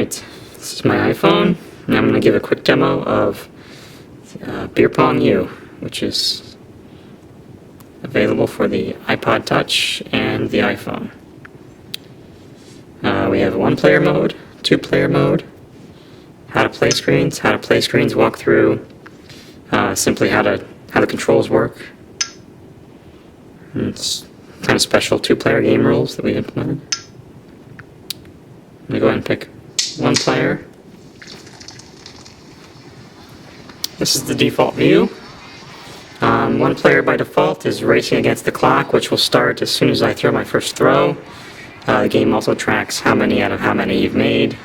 Alright, this is my iPhone, and I'm going to give a quick demo of Beer Pong U, which is available for the iPod Touch and the iPhone. We have a one-player mode, two-player mode, how to play screens, walk through simply how the controls work. And it's kind of special two-player game rules that we implemented. I'm going to go ahead and pick one player. This is the default view. One player by default is racing against the clock, which will start as soon as I throw my first throw. The game also tracks how many out of how many you've made.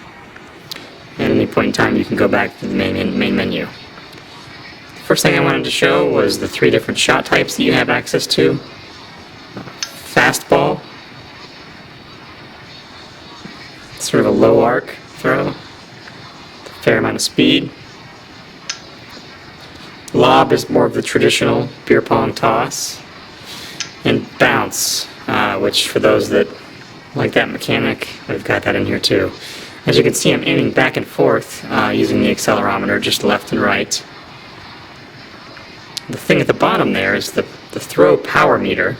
At any point in time, you can go back to the main menu. The first thing I wanted to show was the three different shot types that you have access to. Fastball, sort of a low arc throw, a fair amount of speed. Lob is more of the traditional beer pong toss. And bounce, which for those that like that mechanic, we've got that in here too. As you can see, I'm aiming back and forth using the accelerometer, just left and right. The thing at the bottom there is the throw power meter.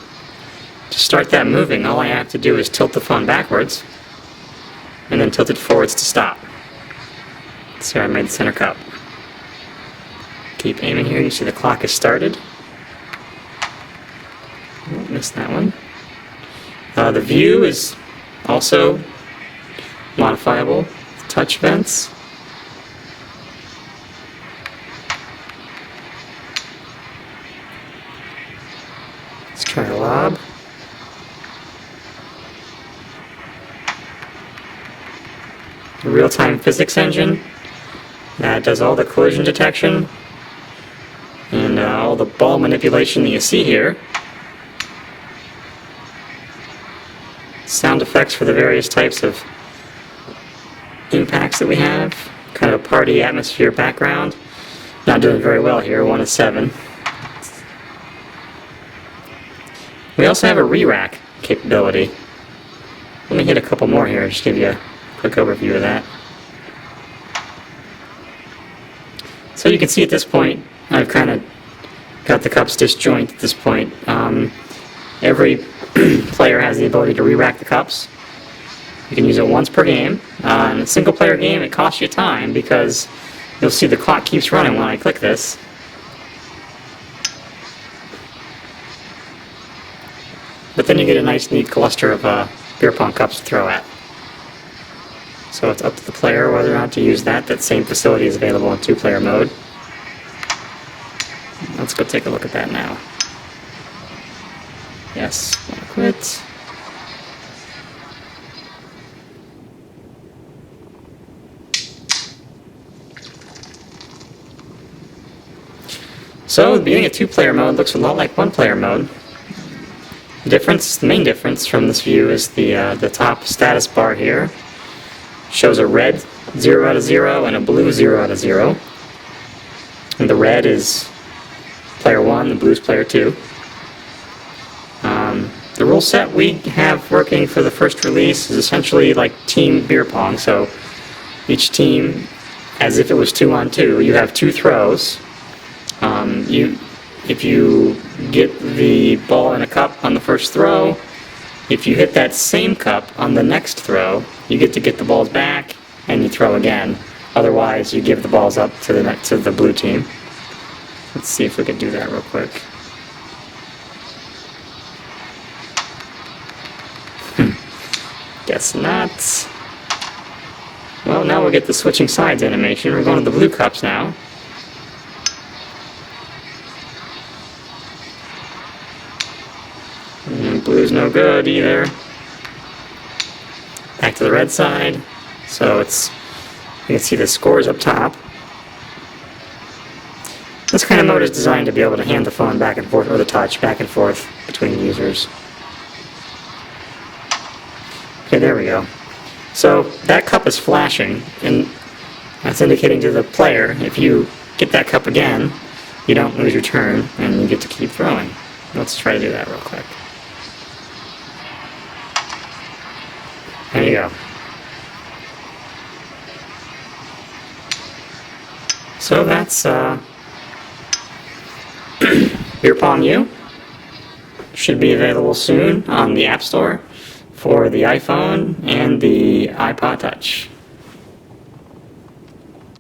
To start that moving, all I have to do is tilt the phone backwards and then tilt it forwards to stop. So I made the center cup. Keep aiming here, you see the clock has started. Oh, missed that one. The view is also modifiable. Touch vents. Let's try a lob. The real-time physics engine that does all the collision detection and all the ball manipulation that you see here. Sound effects for the various types of impacts that we have. Kind of a party atmosphere background. Not doing very well here, 1 of 7. We also have a re-rack capability. Let me hit a couple more here, just give you a quick overview of that. So you can see at this point, I've kind of got the cups disjoint at this point. Every player has the ability to re-rack the cups. You can use it once per game. In a single player game, it costs you time because you'll see the clock keeps running when I click this. But then you get a nice neat cluster of beer pong cups to throw at. So it's up to the player whether or not to use that. That same facility is available in two-player mode. Let's go take a look at that now. Yes, want to quit. So the beginning of two-player mode looks a lot like one-player mode. The main difference from this view is the top status bar here. Shows a red 0 out of 0 and a blue 0 out of 0. And the red is player 1, the blue is player 2. The rule set we have working for the first release is essentially like team beer pong. So each team, as if it was 2-on-2, you have 2 throws. If you get the ball in a cup on the first throw, if you hit that same cup on the next throw, you get to get the balls back and you throw again. Otherwise, you give the balls up to the blue team. Let's see if we can do that real quick. Guess not. Well, now we'll get the switching sides animation. We're going to the blue cups now. And blue's no good either. Back to the red side. So you can see the scores up top. This kind of mode is designed to be able to hand the phone back and forth, or the touch back and forth between users. Okay, there we go. So that cup is flashing, and that's indicating to the player, if you get that cup again, you don't lose your turn, and you get to keep throwing. Let's try to do that real quick. There you go. So that's your Pong U. Should be available soon on the App Store for the iPhone and the iPod Touch.